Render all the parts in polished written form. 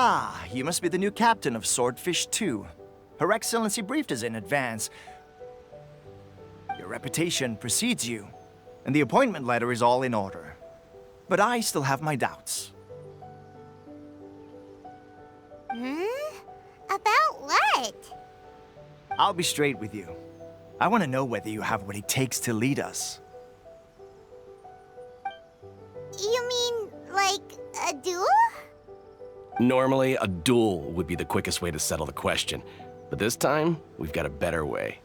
Ah, you must be the new captain of Swordfish 2. Her Excellency briefed us in advance. Your reputation precedes you, and the appointment letter is all in order. But I still have my doubts. About what? I'll be straight with you. I want to know whether you have what it takes to lead us. You mean, like, a duel? Normally, a duel would be the quickest way to settle the question. But this time, we've got a better way.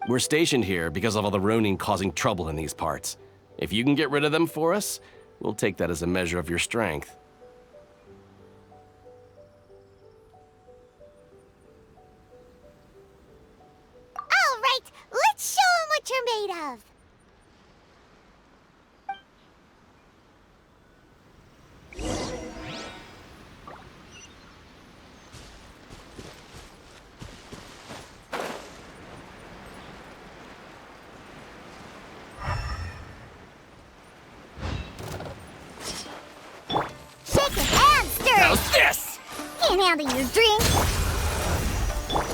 We're stationed here because of all the Ronin causing trouble in these parts. If you can get rid of them for us, we'll take that as a measure of your strength. All right, let's show them what you're made of. How's this? Can't handle your drink.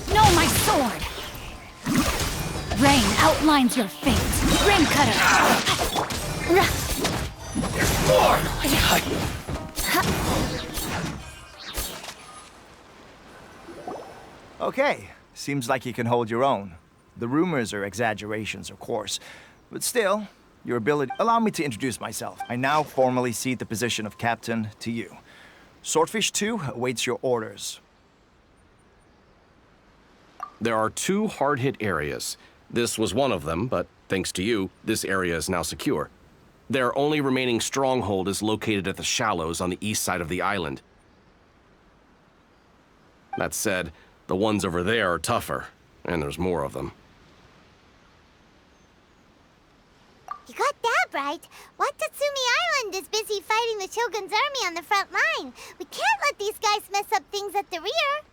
No, my sword! Rain outlines your fate. Rim cutter! Okay, seems like you can hold your own. The rumors are exaggerations, of course, but still, your ability... Allow me to introduce myself. I now formally cede the position of captain to you. Swordfish 2 awaits your orders. There are 2 hard-hit areas. This was one of them, but thanks to you, this area is now secure. Their only remaining stronghold is located at the shallows on the east side of the island. That said, the ones over there are tougher, and there's more of them. You got that right. Watatsumi Island is busy fighting the Shogun's army on the front line. We can't let these guys mess up things at the rear.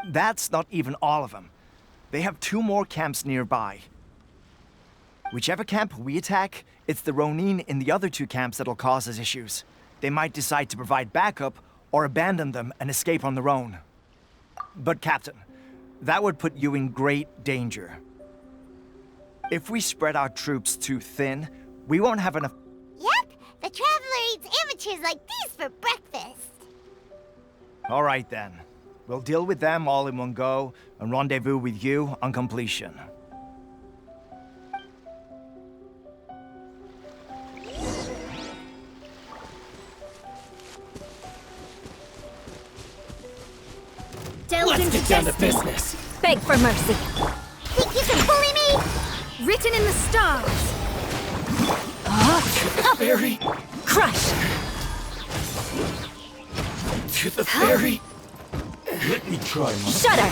That's not even all of them. They have 2 more camps nearby. Whichever camp we attack, it's the Ronin in the other 2 camps that'll cause us issues. They might decide to provide backup or abandon them and escape on their own. But Captain, that would put you in great danger. If we spread our troops too thin, we won't have enough... Yep, the Traveler eats amateurs like these for breakfast. All right then. We'll deal with them all in one go and rendezvous with you on completion. Let's get down to business. Beg for mercy. Think you can bully me? Written in the stars. Fairy, Crush. to the fairy. Let me try my... Shudder.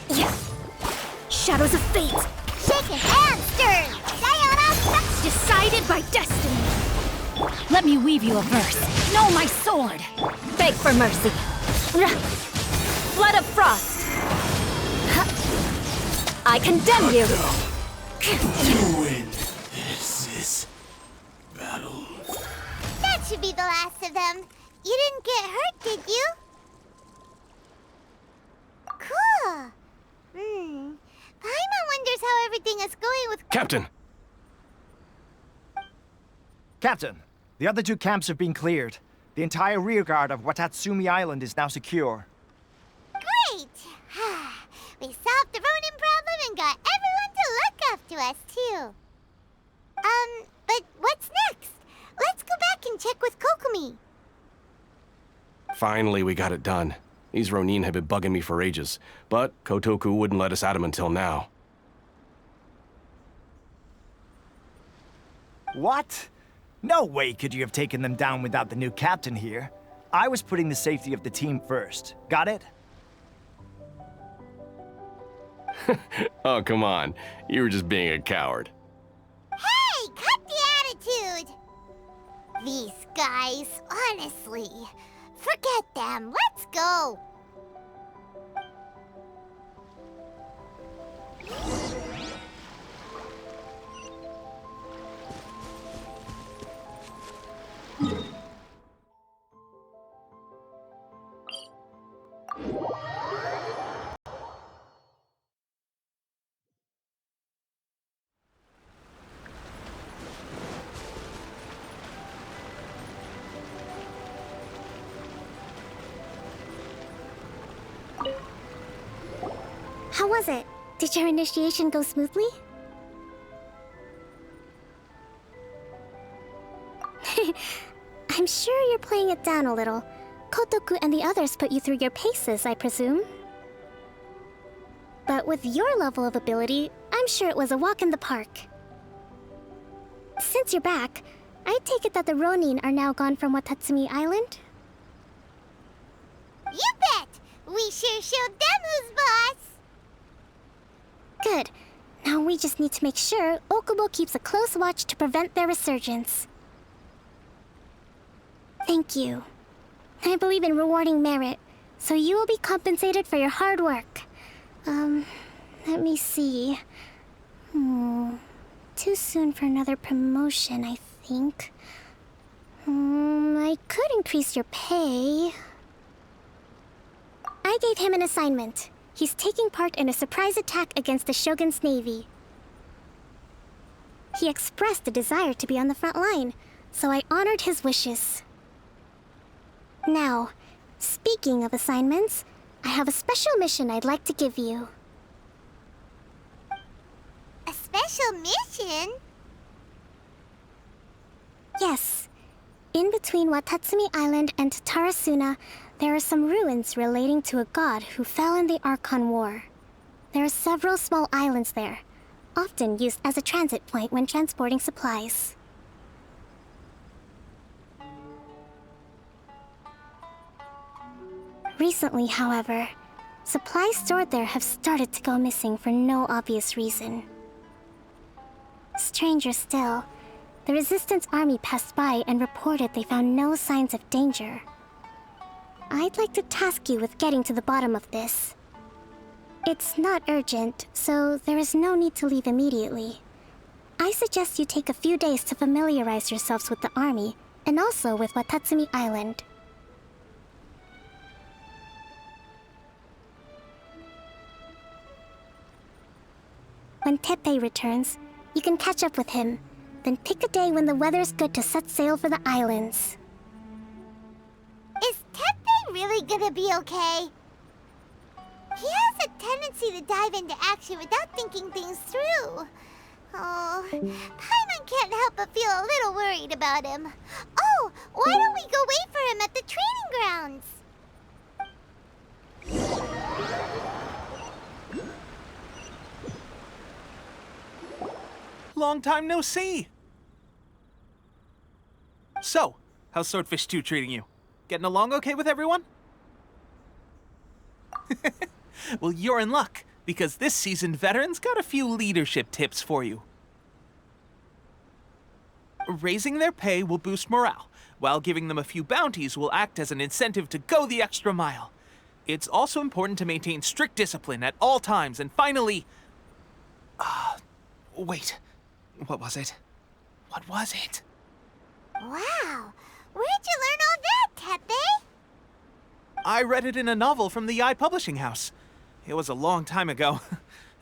Yeah. Shadows of fate. Shaken and stirred. Sayonara. Decided by destiny. Let me weave you a verse. Know my sword. Beg for mercy. Blood of frost. I condemn you. You win. This is battle. That should be the last of them. You didn't get hurt, did you? Cool. Paimon wonders how everything is going with... Captain! Captain, the other two camps have been cleared. The entire rearguard of Watatsumi Island is now secure. Great! We solved the Ronin problem and got everyone to look after us, too. But what's next? Let's go back and check with Kokumi. Finally, we got it done. These Ronin have been bugging me for ages, but Kotoku wouldn't let us at them until now. What? No way could you have taken them down without the new captain here. I was putting the safety of the team first. Got it? Oh, come on. You were just being a coward. Hey, cut the attitude! These guys, honestly. Forget them. Let's go. How was it? Did your initiation go smoothly? I'm sure you're playing it down a little. Kotoku and the others put you through your paces, I presume. But with your level of ability, I'm sure it was a walk in the park. Since you're back, I take it that the Ronin are now gone from Watatsumi Island? You bet! We sure showed them who's boss! Good. Now we just need to make sure Okubo keeps a close watch to prevent their resurgence. Thank you. I believe in rewarding merit, so you will be compensated for your hard work. Let me see. Too soon for another promotion, I think. I could increase your pay. I gave him an assignment. He's taking part in a surprise attack against the Shogun's navy. He expressed a desire to be on the front line, so I honored his wishes. Now, speaking of assignments, I have a special mission I'd like to give you. A special mission? Yes. In between Watatsumi Island and Tarasuna, there are some ruins relating to a god who fell in the Archon War. There are several small islands there, often used as a transit point when transporting supplies. Recently, however, supplies stored there have started to go missing for no obvious reason. Stranger still, the Resistance Army passed by and reported they found no signs of danger. I'd like to task you with getting to the bottom of this. It's not urgent, so there is no need to leave immediately. I suggest you take a few days to familiarize yourselves with the army, and also with Watatsumi Island. When Teppei returns, you can catch up with him, then pick a day when the weather's good to set sail for the islands. Is Teppei really gonna be okay? He has a tendency to dive into action without thinking things through. Oh, Paimon can't help but feel a little worried about him. Oh, why don't we go wait for him at the training grounds? long time no see. So, how's Swordfish 2 treating you? Getting along okay with everyone? Well, you're in luck, because this seasoned veteran's got a few leadership tips for you. Raising their pay will boost morale, while giving them a few bounties will act as an incentive to go the extra mile. It's also important to maintain strict discipline at all times, and finally... wait. What was it? What was it? Wow! Where'd you learn all that, Tepe? I read it in a novel from the I Publishing House. It was a long time ago.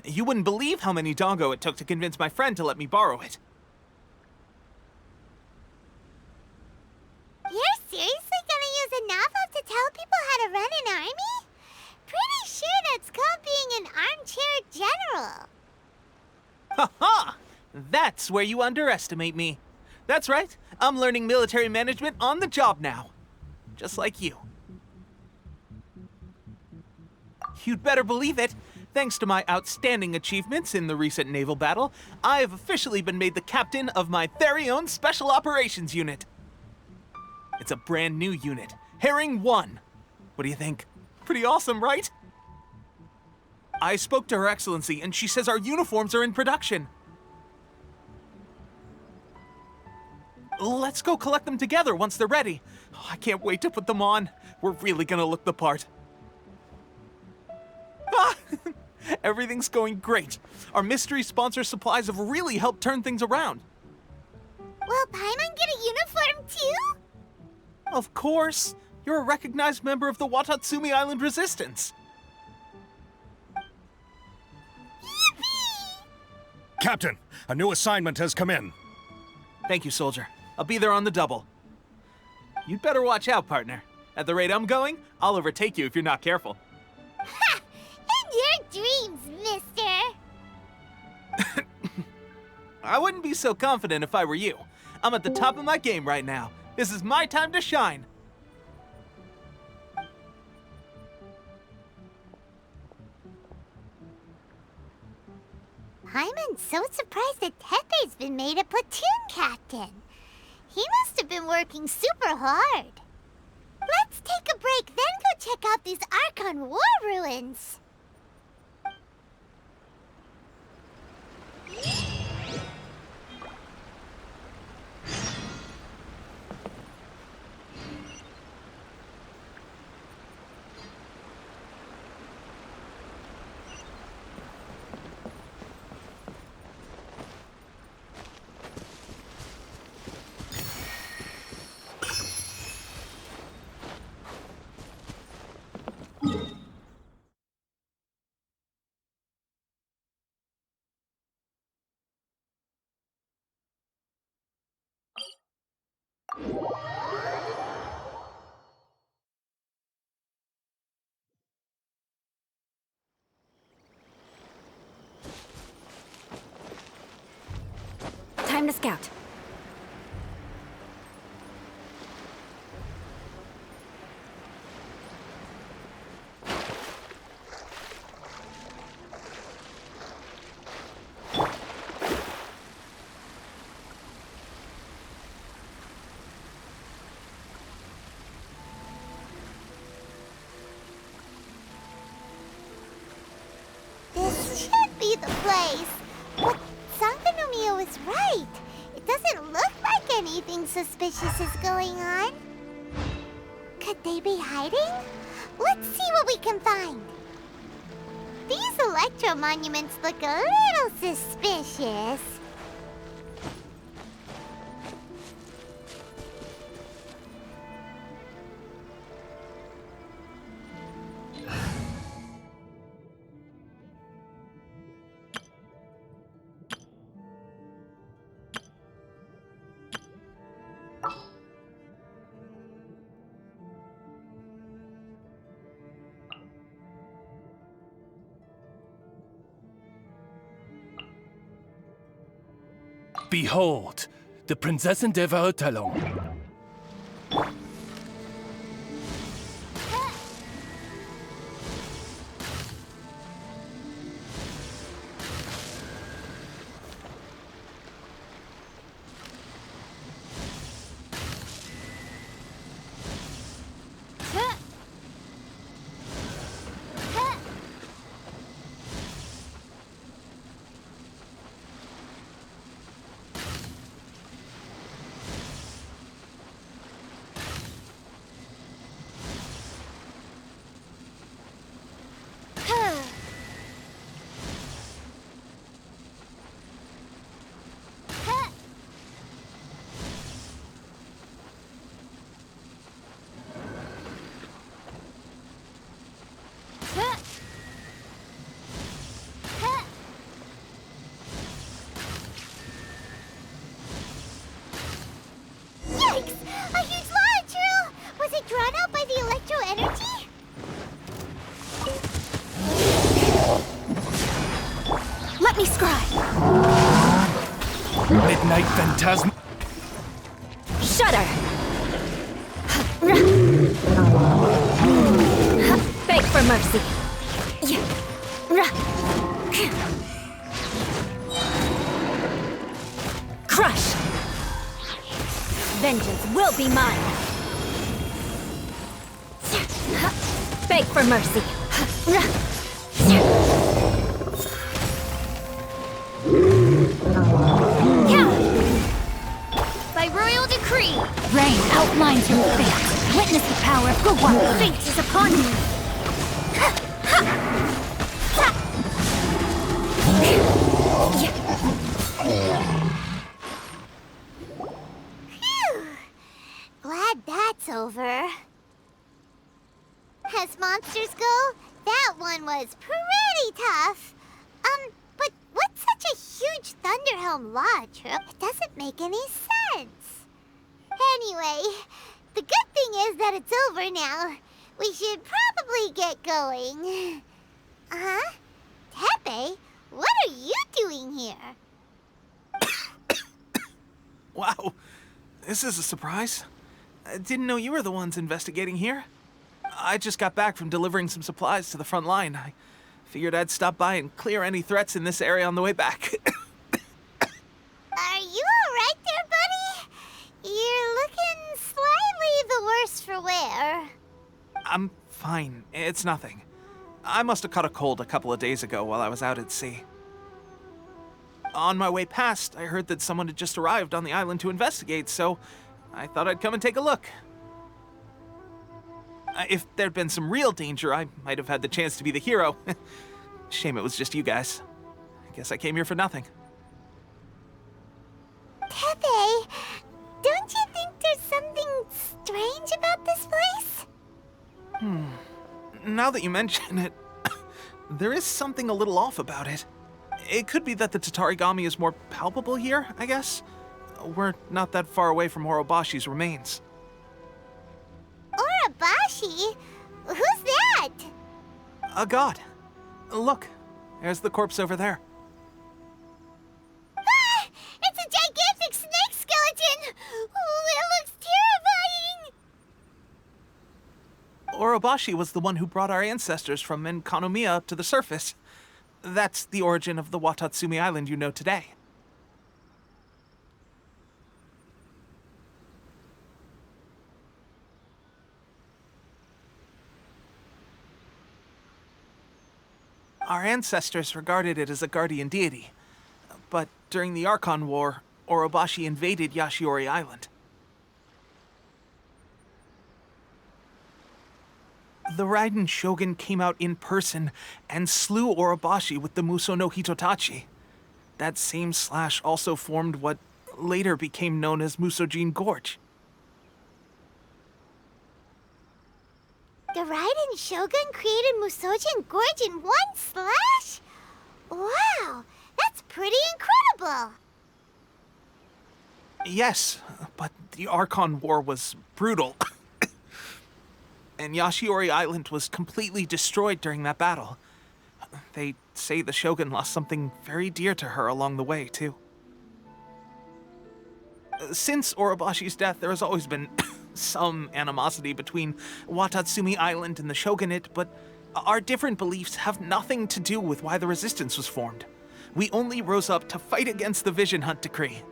You wouldn't believe how many Dongo it took to convince my friend to let me borrow it. You're seriously gonna use a novel to tell people how to run an army? Pretty sure that's called being an armchair general. Ha ha! That's where you underestimate me. That's right, I'm learning military management on the job now. Just like you. You'd better believe it. Thanks to my outstanding achievements in the recent naval battle, I have officially been made the captain of my very own Special Operations Unit. It's a brand new unit, Herring 1. What do you think? Pretty awesome, right? I spoke to Her Excellency, and she says our uniforms are in production. Let's go collect them together once they're ready. Oh, I can't wait to put them on. We're really gonna look the part. Ah! Everything's going great. Our mystery sponsor supplies have really helped turn things around. Will Paimon get a uniform too? Of course. You're a recognized member of the Watatsumi Island Resistance. Yippee! Captain, a new assignment has come in. Thank you, soldier. I'll be there on the double. You'd better watch out, partner. At the rate I'm going, I'll overtake you if you're not careful. Ha! In your dreams, mister! I wouldn't be so confident if I were you. I'm at the top of my game right now. This is my time to shine. Paimon's so surprised that Tepe's been made a platoon captain. He must have been working super hard. Let's take a break, then go check out these Archon War ruins. Time to scout. This should be the place. But Sankanomiya was right. It doesn't look like anything suspicious is going on. Could they be hiding? Let's see what we can find. These electro monuments look a little suspicious. Behold, the Prinzessin der Verurteilung. me scry. Midnight Phantasm. Shudder. Beg for mercy. Crush. Vengeance will be mine. Beg for mercy. By royal decree, rain outlines your fate. Witness the power of Gowon. Fate is upon you. Phew. Glad that's over. As monsters go, that one was pretty tough. But what's such a huge Thunderhelm Lodge? It doesn't make any sense. Anyway, the good thing is that it's over now. We should probably get going. Huh? Tepe, what are you doing here? Wow, this is a surprise. I didn't know you were the ones investigating here. I just got back from delivering some supplies to the front line. I figured I'd stop by and clear any threats in this area on the way back. Are you alright there, buddy? You're looking slightly the worse for wear. I'm fine. It's nothing. I must have caught a cold a couple of days ago while I was out at sea. On my way past, I heard that someone had just arrived on the island to investigate, so I thought I'd come and take a look. If there'd been some real danger, I might have had the chance to be the hero. Shame it was just you guys. I guess I came here for nothing. Tepe, don't you think there's something strange about this place? Now that you mention it, there is something a little off about it. It could be that the Tatarigami is more palpable here, I guess. We're not that far away from Orobashi's remains. Orobashi? Who's that? A god. Look, there's the corpse over there. Ah! It's a gigantic snake skeleton! Oh, it looks terrifying! Orobashi was the one who brought our ancestors from Enkanomiya up to the surface. That's the origin of the Watatsumi Island you know today. Our ancestors regarded it as a guardian deity, but during the Archon War, Orobashi invaded Yashiori Island. The Raiden Shogun came out in person and slew Orobashi with the Muso no Hitotachi. That same slash also formed what later became known as Musojin Gorge. The Raiden Shogun created Musojin Gorge in one slash? Wow, that's pretty incredible! Yes, but the Archon War was brutal. And Yashiori Island was completely destroyed during that battle. They say the Shogun lost something very dear to her along the way, too. Since Orobashi's death, there has always been some animosity between Watatsumi Island and the Shogunate, but our different beliefs have nothing to do with why the resistance was formed. We only rose up to fight against the Vision Hunt Decree.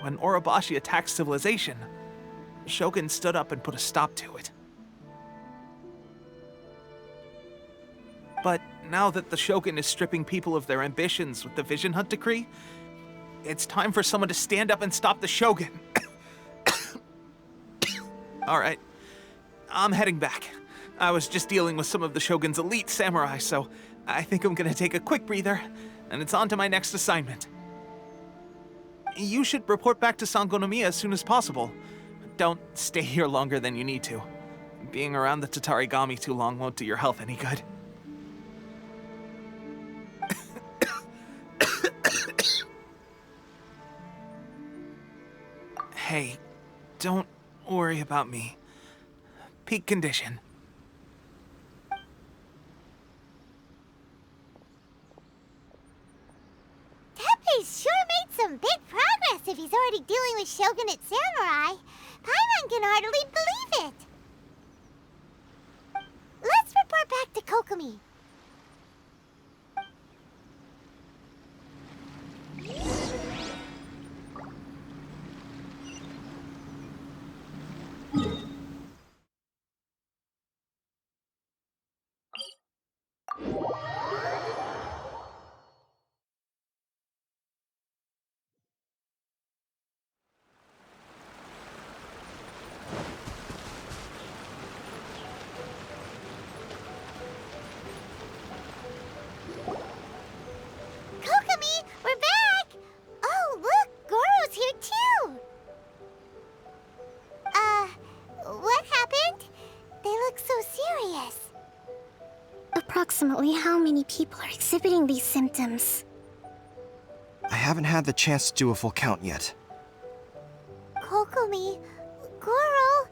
When Orobashi attacked civilization, Shogun stood up and put a stop to it. But now that the Shogun is stripping people of their ambitions with the Vision Hunt Decree, it's time for someone to stand up and stop the Shogun. Alright, I'm heading back. I was just dealing with some of the Shogun's elite samurai, so I think I'm gonna take a quick breather, and it's on to my next assignment. You should report back to Sangonomiya as soon as possible. Don't stay here longer than you need to. Being around the Tatarigami too long won't do your health any good. Hey, don't worry about me. Peak condition. guy's sure made some big progress if he's already dealing with Shogunate samurai. Paimon can hardly believe it. Let's report back to Kokomi. Kokomi, we're back! Oh, look, Goro's here too! What happened? They look so serious. Approximately how many people are exhibiting these symptoms? I haven't had the chance to do a full count yet. Kokomi, Goro,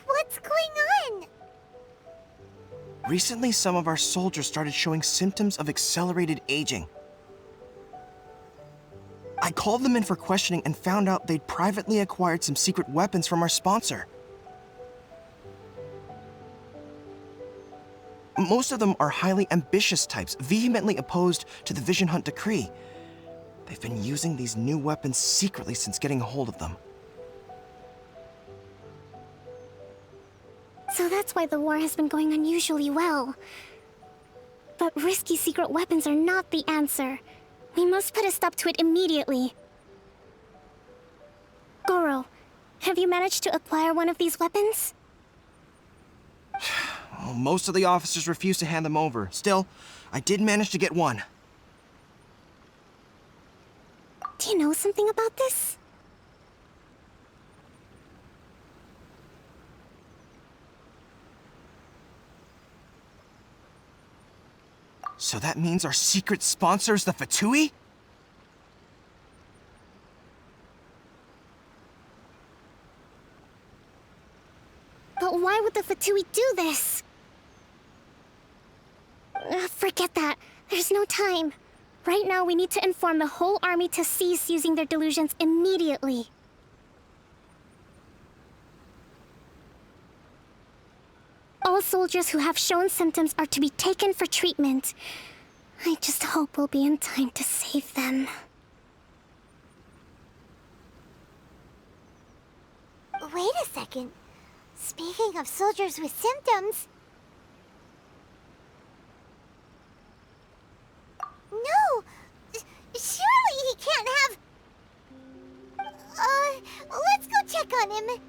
what's going on? Recently, some of our soldiers started showing symptoms of accelerated aging. I called them in for questioning and found out they'd privately acquired some secret weapons from our sponsor. Most of them are highly ambitious types, vehemently opposed to the Vision Hunt decree. They've been using these new weapons secretly since getting a hold of them. So that's why the war has been going unusually well. But risky secret weapons are not the answer. We must put a stop to it immediately. Goro, have you managed to acquire one of these weapons? Well, most of the officers refuse to hand them over. Still, I did manage to get one. Do you know something about this? So that means our secret sponsor is the Fatui? But why would the Fatui do this? Forget that. There's no time. Right now, we need to inform the whole army to cease using their delusions immediately. All soldiers who have shown symptoms are to be taken for treatment. I just hope we'll be in time to save them. Wait a second. Speaking of soldiers with symptoms... No! Surely he can't have... let's go check on him.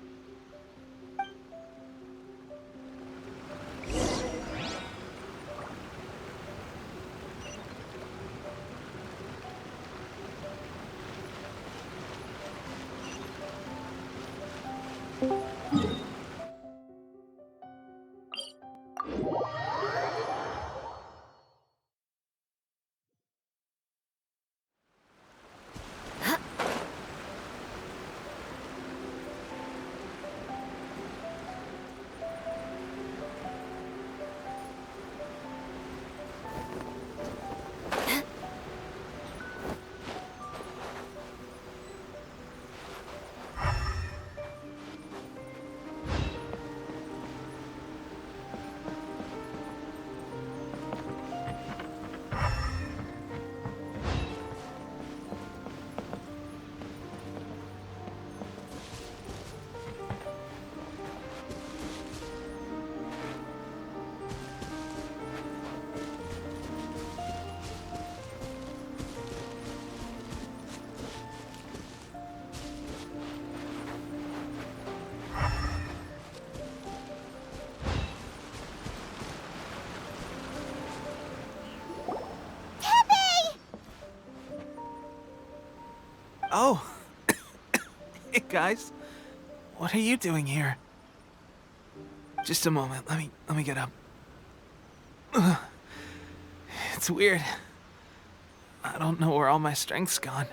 Oh. Hey, guys. What are you doing here? Just a moment. Let me get up. Ugh. It's weird. I don't know where all my strength's gone.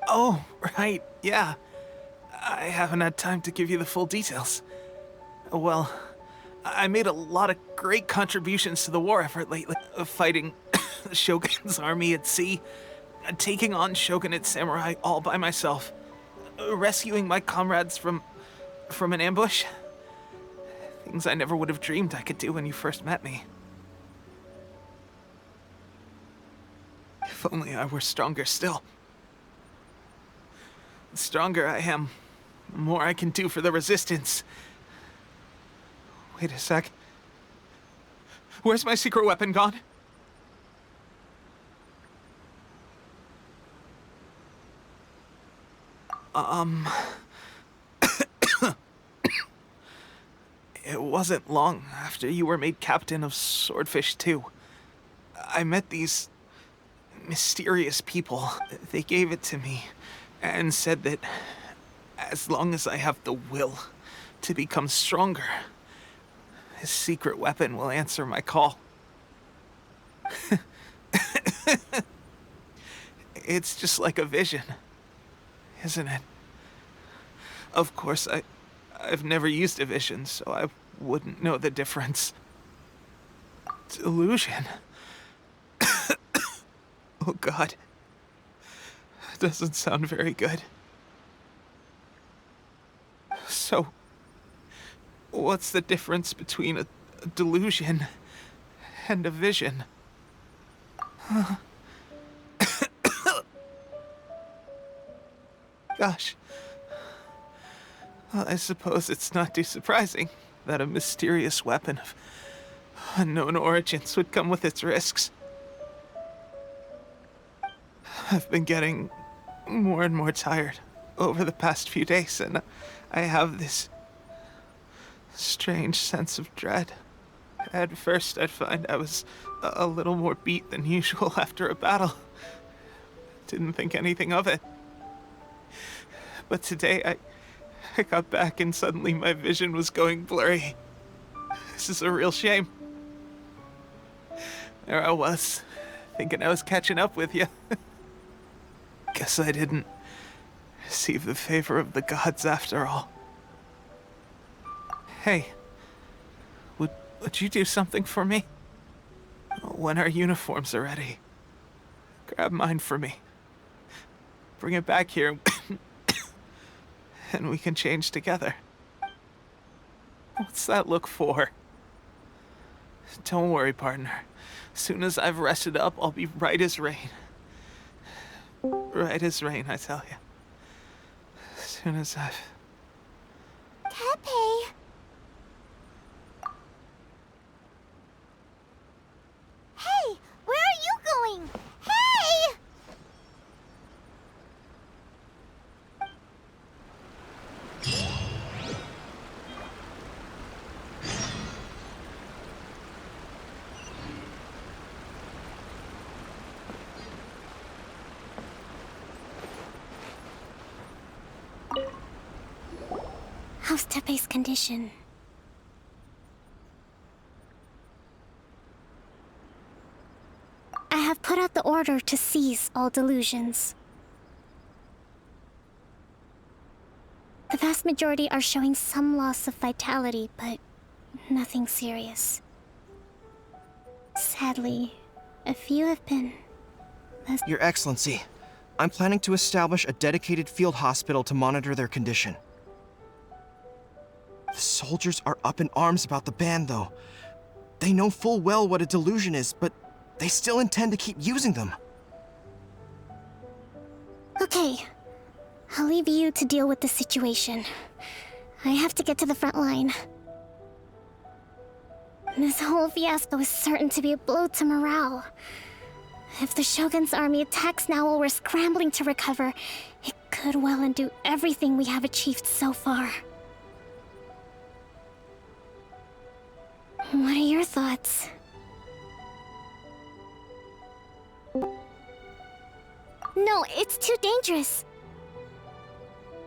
Oh, right. Yeah. I haven't had time to give you the full details. Well, I made a lot of great contributions to the war effort lately, fighting the Shogun's army at sea, taking on Shogunate samurai all by myself, rescuing my comrades from an ambush. Things I never would have dreamed I could do when you first met me. If only I were stronger still. The stronger I am, the more I can do for the Resistance. Wait a sec. Where's my secret weapon gone? It wasn't long after you were made captain of Swordfish 2. I met these mysterious people. They gave it to me and said that as long as I have the will to become stronger, his secret weapon will answer my call. It's just like a vision, isn't it? Of course, I've never used a vision, so I wouldn't know the difference. Delusion. Oh God. Doesn't sound very good. So, what's the difference between a delusion and a vision? Gosh. Well, I suppose it's not too surprising that a mysterious weapon of unknown origins would come with its risks. I've been getting more and more tired over the past few days, and I have this strange sense of dread. At first, I'd find I was a little more beat than usual after a battle. Didn't think anything of it. But today, I got back and suddenly my vision was going blurry. This is a real shame. There I was, thinking I was catching up with you. Guess I didn't receive the favor of the gods after all. Hey, would you do something for me? When our uniforms are ready, grab mine for me. Bring it back here, and we can change together. What's that look for? Don't worry, partner. As soon as I've rested up, I'll be right as rain. Right as rain, I tell you. As soon as I've... Teppei! Hey! Where are you going? Hey! How's Teppei's condition? I have put out the order to cease all delusions. The vast majority are showing some loss of vitality, but nothing serious. Sadly, a few have been less... Your Excellency, I'm planning to establish a dedicated field hospital to monitor their condition. The soldiers are up in arms about the ban, though. They know full well what a delusion is, but they still intend to keep using them. Okay. I'll leave you to deal with the situation. I have to get to the front line. This whole fiasco is certain to be a blow to morale. If the Shogun's army attacks now while we're scrambling to recover, it could well undo everything we have achieved so far. What are your thoughts? No, it's too dangerous.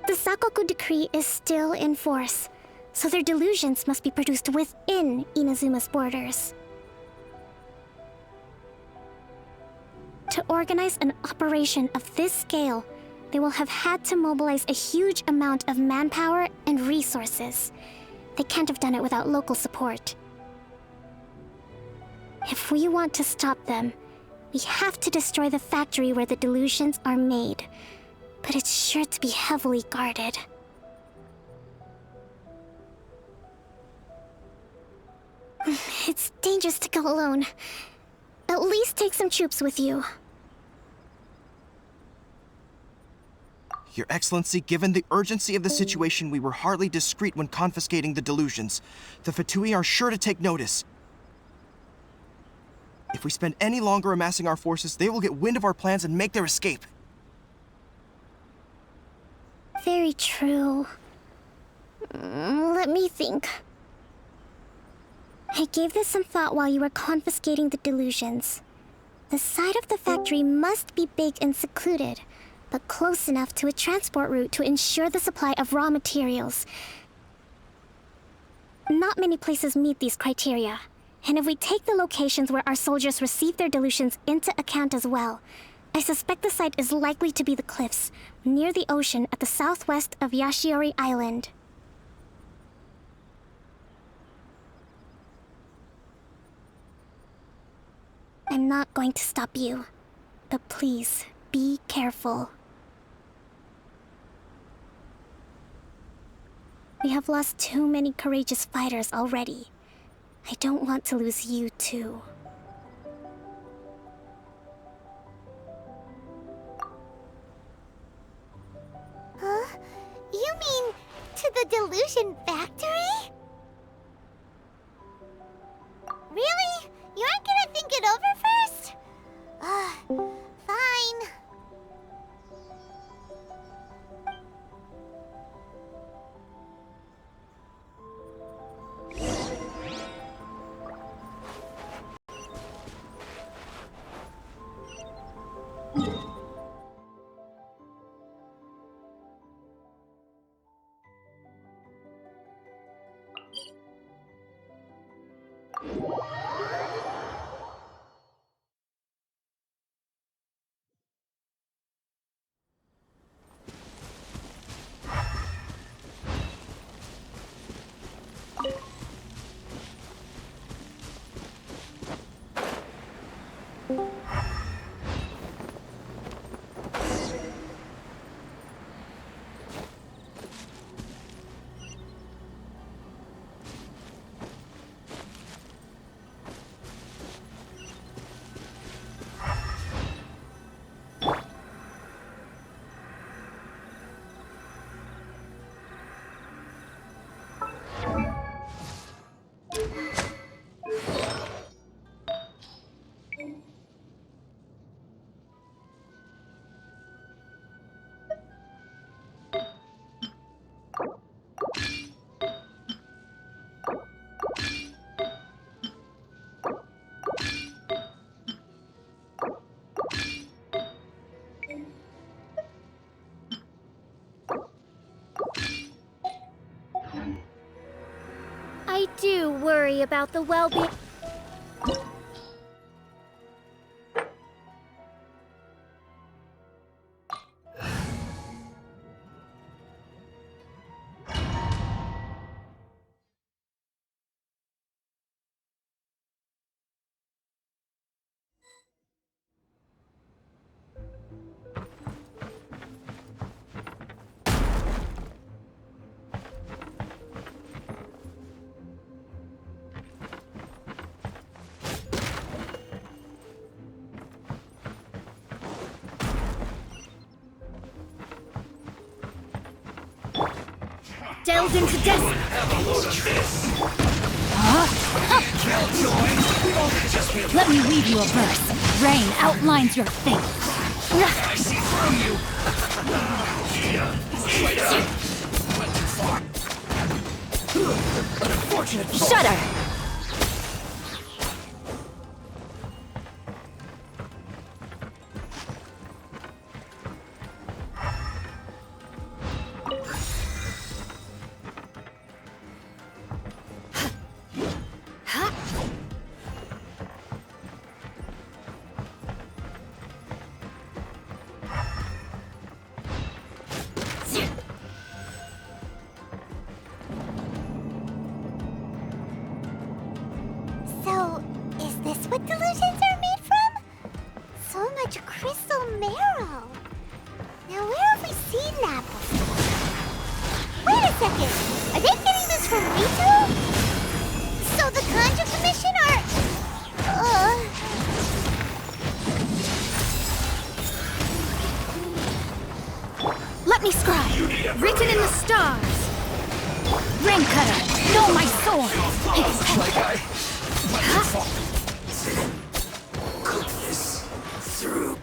The Sakoku decree is still in force, so their delusions must be produced within Inazuma's borders. To organize an operation of this scale, they will have had to mobilize a huge amount of manpower and resources. They can't have done it without local support. If we want to stop them, we have to destroy the factory where the delusions are made. But it's sure to be heavily guarded. It's dangerous to go alone. At least take some troops with you. Your Excellency, given the urgency of the situation, we were hardly discreet when confiscating the delusions. The Fatui are sure to take notice. If we spend any longer amassing our forces, they will get wind of our plans and make their escape. Very true. Let me think. I gave this some thought while you were confiscating the delusions. The side of the factory must be big and secluded, but close enough to a transport route to ensure the supply of raw materials. Not many places meet these criteria, and if we take the locations where our soldiers receive their delusions into account as well, I suspect the site is likely to be the cliffs, near the ocean at the southwest of Yashiori Island. I'm not going to stop you, but please, be careful. We have lost too many courageous fighters already. I don't want to lose you too. Huh? You mean to the delusion factory? Really? You aren't gonna think it over first? Fine. I do worry about the well-being. Delved into death. Let me weave you a verse. Rain outlines your fate. I see through you. Went too far. An unfortunate fall. Shudder. that's what delusions are made from? So much crystal marrow. Now where have we seen that before? Wait a second. Are they getting this from V2? So the Conjure Commission are... Let me scribe. Written in the stars. Ring cutter. Know my sword. Like I cook this through.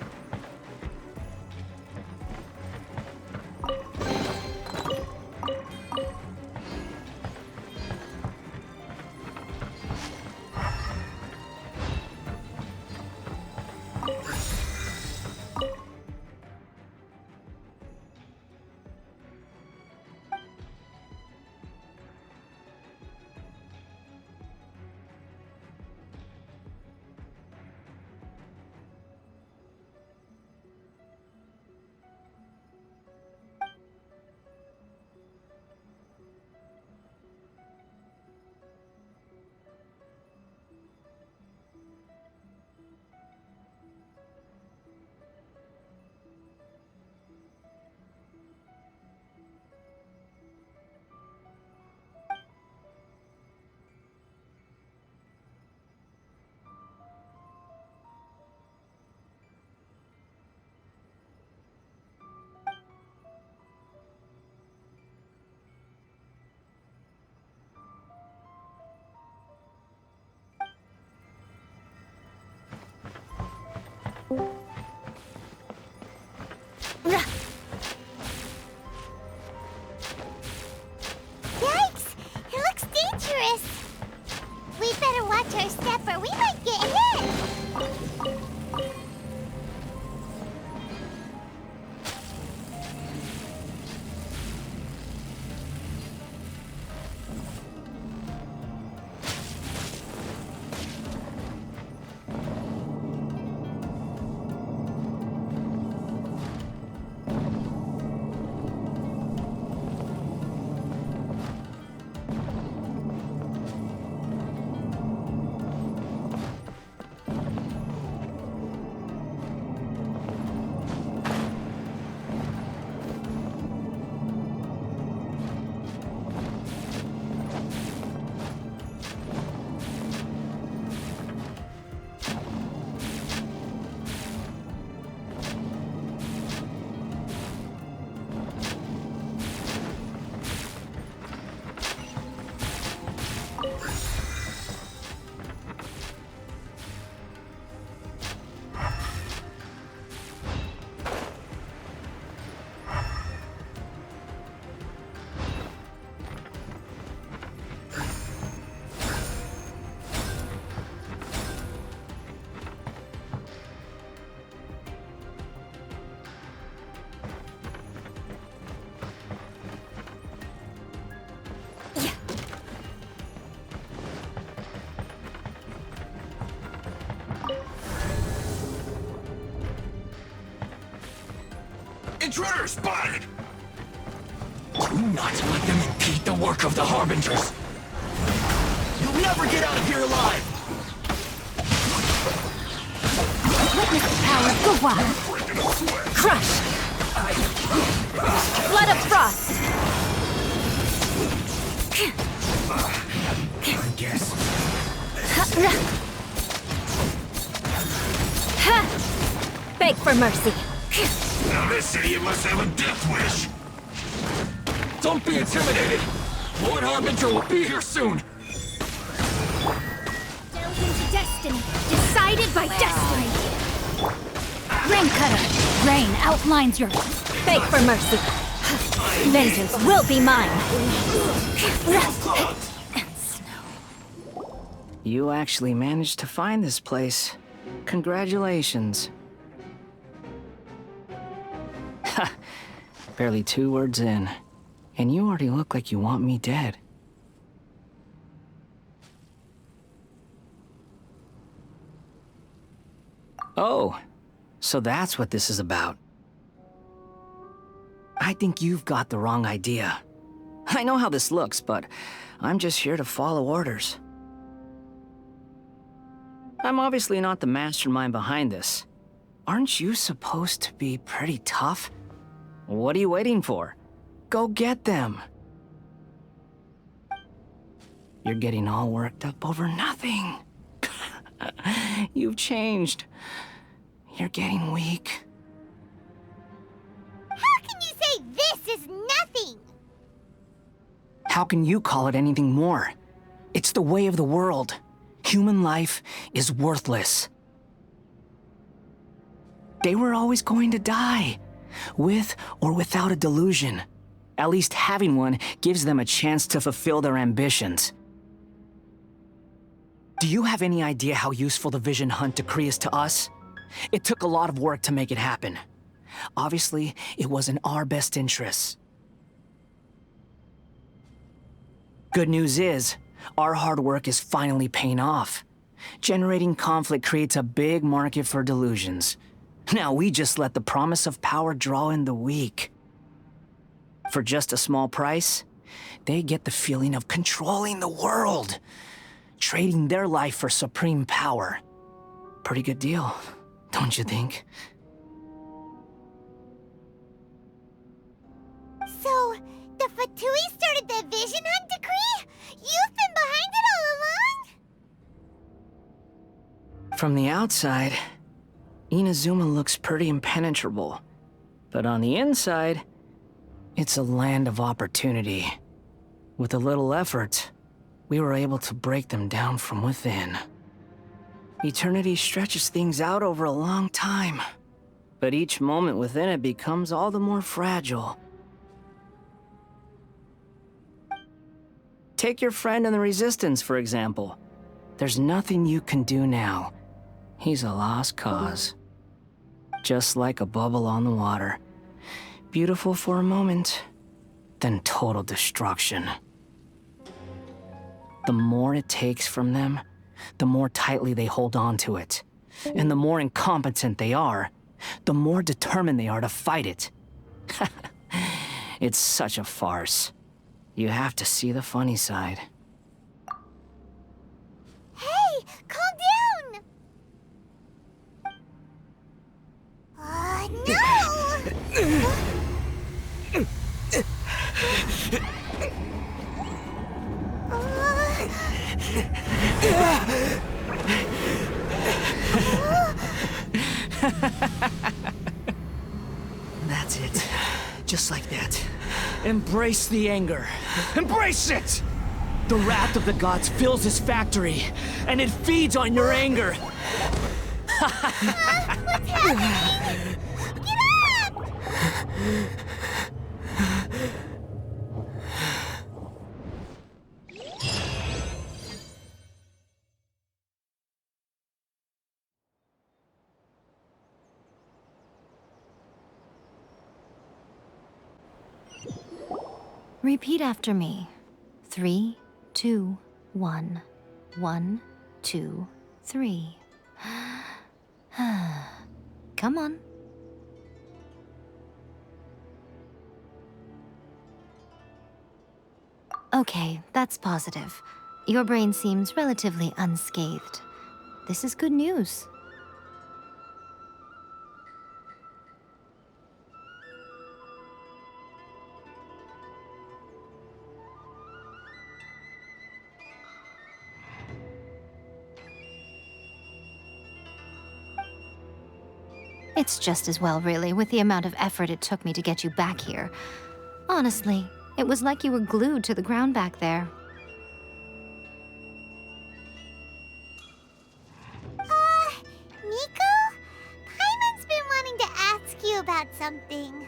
Yikes! It looks dangerous. We better watch our step or we might get hit. Intruder spotted! Do not let them impede the work of the Harbingers! You'll never get out of here alive! Witness the power of Gawa. Crush. Blood of Frost. I guess. Beg for mercy. Now this idiot must have a death wish! Don't be intimidated! Lord Harbinger will be here soon! Delve into destiny, decided by destiny. Rain cutter, rain outlines your... Beg for mercy. Vengeance will be mine. And snow. You actually managed to find this place. Congratulations. Ha! Barely 2 words in, and you already look like you want me dead. Oh, so that's what this is about. I think you've got the wrong idea. I know how this looks, but I'm just here to follow orders. I'm obviously not the mastermind behind this. Aren't you supposed to be pretty tough? What are you waiting for? Go get them. You're getting all worked up over nothing. You've changed. You're getting weak. How can you say this is nothing? How can you call it anything more? It's the way of the world. Human life is worthless. They were always going to die, with or without a delusion. At least having one gives them a chance to fulfill their ambitions. Do you have any idea how useful the Vision Hunt decree is to us? It took a lot of work to make it happen. Obviously, it was in our best interests. Good news is, our hard work is finally paying off. Generating conflict creates a big market for delusions. Now we just let the promise of power draw in the weak. For just a small price, they get the feeling of controlling the world, trading their life for supreme power. Pretty good deal, don't you think? So, the Fatui started the Vision Hunt decree? You've been behind it all along? From the outside, Inazuma looks pretty impenetrable. But on the inside, it's a land of opportunity. With a little effort, we were able to break them down from within. Eternity stretches things out over a long time, but each moment within it becomes all the more fragile. Take your friend in the Resistance, for example. There's nothing you can do now. He's a lost cause. Just like a bubble on the water. Beautiful for a moment, then total destruction. The more it takes from them, the more tightly they hold on to it. And the more incompetent they are, the more determined they are to fight it. It's such a farce. You have to see the funny side. Hey, calm down! No! That's it. Just like that. Embrace the anger. Embrace it! The wrath of the gods fills this factory, and it feeds on your anger. What's happening? Get up! Repeat after me. 3, 2, 1. 1, 2, 3. Come on. Okay, that's positive. Your brain seems relatively unscathed. This is good news. It's just as well, really, with the amount of effort it took me to get you back here. Honestly, it was like you were glued to the ground back there. Nico? Paimon's been wanting to ask you about something.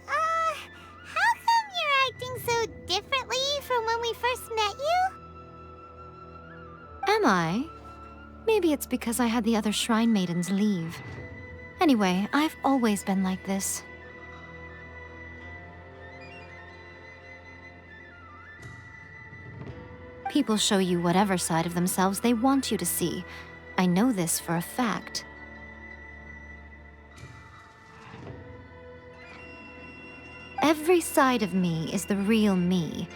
How come you're acting so differently from when we first met you? Am I? Maybe it's because I had the other Shrine Maidens leave. Anyway, I've always been like this. People show you whatever side of themselves they want you to see. I know this for a fact. Every side of me is the real me.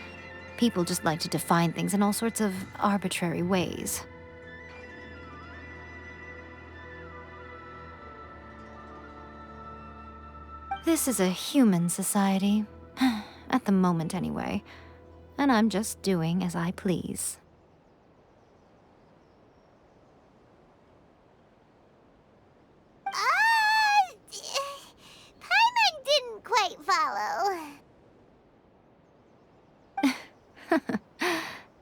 People just like to define things in all sorts of arbitrary ways. This is a human society. At the moment, anyway. And I'm just doing as I please. Paimon didn't quite follow.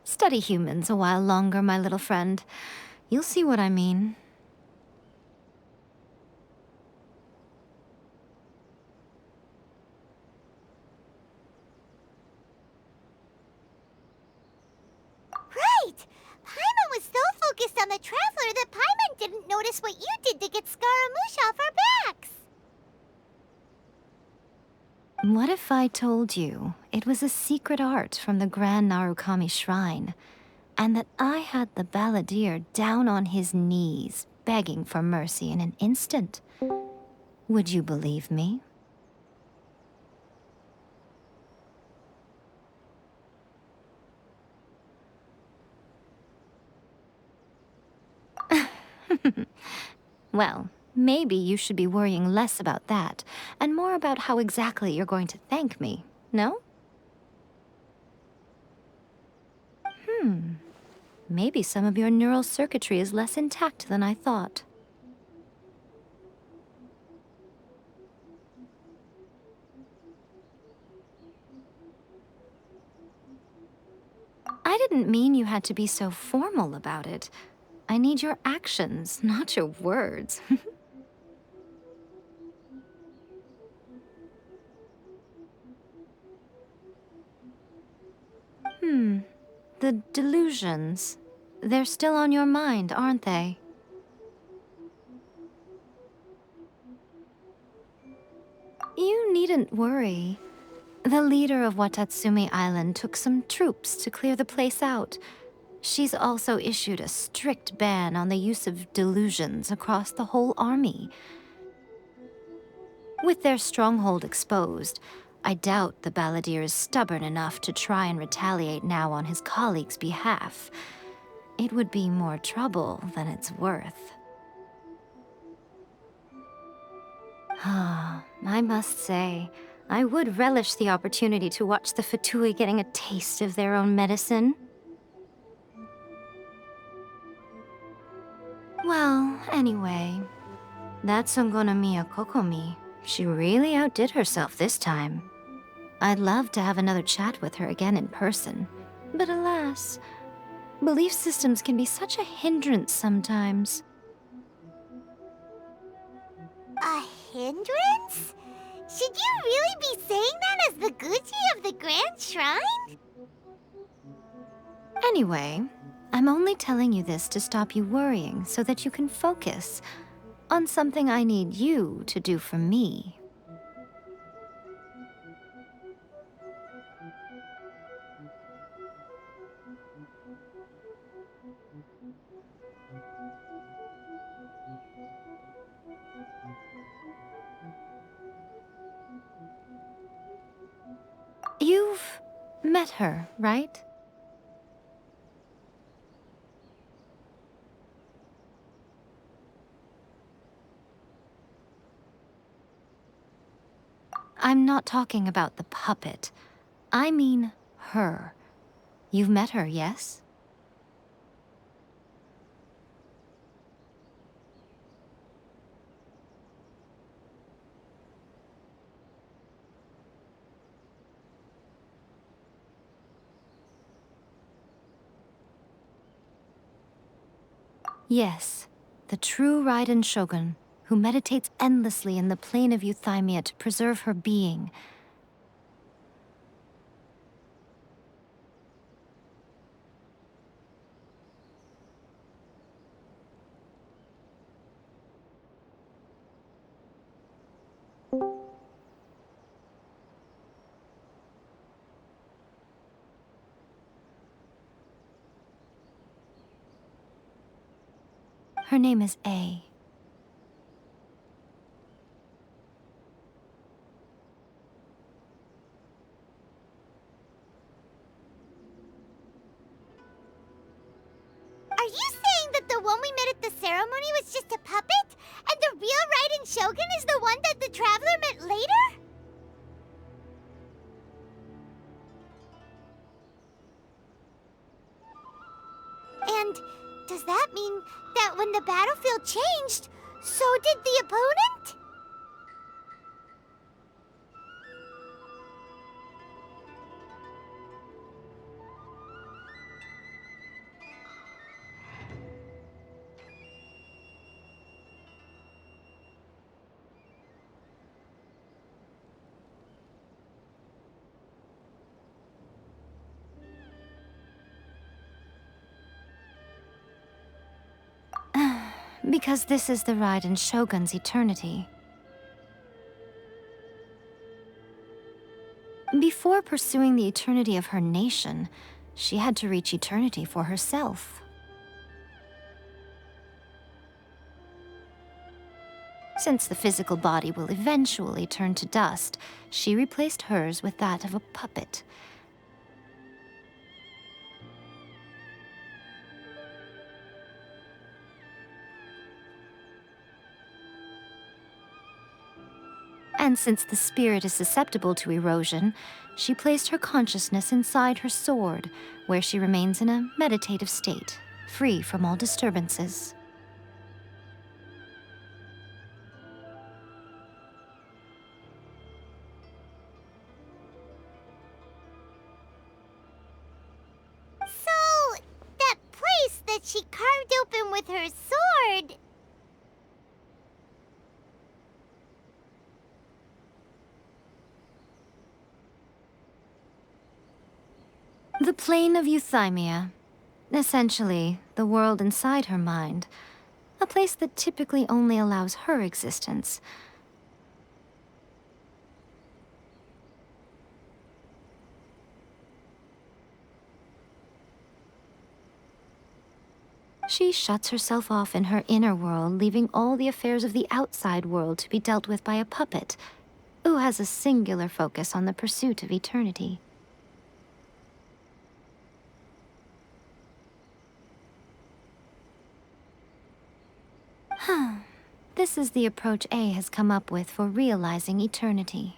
Study humans a while longer, my little friend. You'll see what I mean. Right! Paimon was so focused on the Traveler that Paimon didn't notice what you did to get Scaramouche off our backs. What if I told you it was a secret art from the Grand Narukami Shrine, and that I had the balladeer down on his knees, begging for mercy in an instant? Would you believe me? Well, maybe you should be worrying less about that, and more about how exactly you're going to thank me, no? Maybe some of your neural circuitry is less intact than I thought. I didn't mean you had to be so formal about it. I need your actions, not your words. The delusions. They're still on your mind, aren't they? You needn't worry. The leader of Watatsumi Island took some troops to clear the place out. She's also issued a strict ban on the use of delusions across the whole army. With their stronghold exposed, I doubt the balladeer is stubborn enough to try and retaliate now on his colleagues' behalf. It would be more trouble than it's worth. I must say, I would relish the opportunity to watch the Fatui getting a taste of their own medicine. Well, anyway, that Songonomiya Kokomi, she really outdid herself this time. I'd love to have another chat with her again in person, but alas, belief systems can be such a hindrance sometimes. A hindrance? Should you really be saying that as the Gucci of the Grand Shrine? Anyway, I'm only telling you this to stop you worrying so that you can focus on something I need you to do for me. You've met her, right? I'm not talking about the puppet. I mean her. You've met her, yes? Yes, the true Raiden Shogun, who meditates endlessly in the plane of Euthymia to preserve her being. Her name is A. Are you saying that the one we met at the ceremony was just a puppet? And the real Raiden Shogun is the one that the Traveler met later? the battlefield changed, so did the opponent? Because this is the Raiden Shogun's eternity. Before pursuing the eternity of her nation, she had to reach eternity for herself. Since the physical body will eventually turn to dust, she replaced hers with that of a puppet. And since the spirit is susceptible to erosion, she placed her consciousness inside her sword, where she remains in a meditative state, free from all disturbances. So, that place that she carved open with her sword... The plane of euthymia. Essentially, the world inside her mind. A place that typically only allows her existence. She shuts herself off in her inner world, leaving all the affairs of the outside world to be dealt with by a puppet, who has a singular focus on the pursuit of eternity. This is the approach A has come up with for realizing eternity.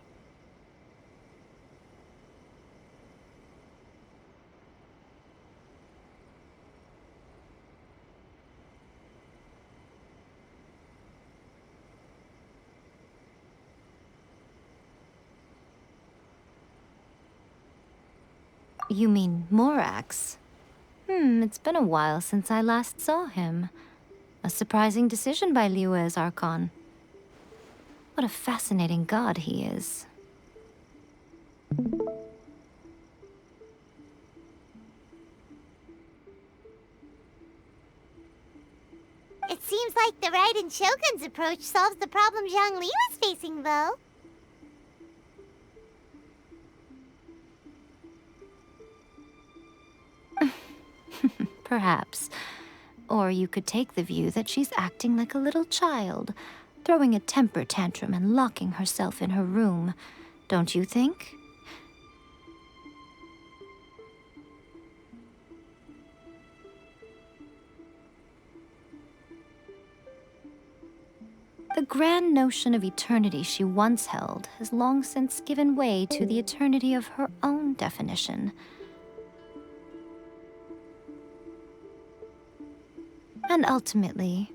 You mean Morax? It's been a while since I last saw him. A surprising decision by Liyue's Archon. What a fascinating god he is. It seems like the Raiden Shogun's approach solves the problem Zhang Li was facing, though. Perhaps. Or you could take the view that she's acting like a little child, throwing a temper tantrum and locking herself in her room. Don't you think? The grand notion of eternity she once held has long since given way to the eternity of her own definition. And ultimately,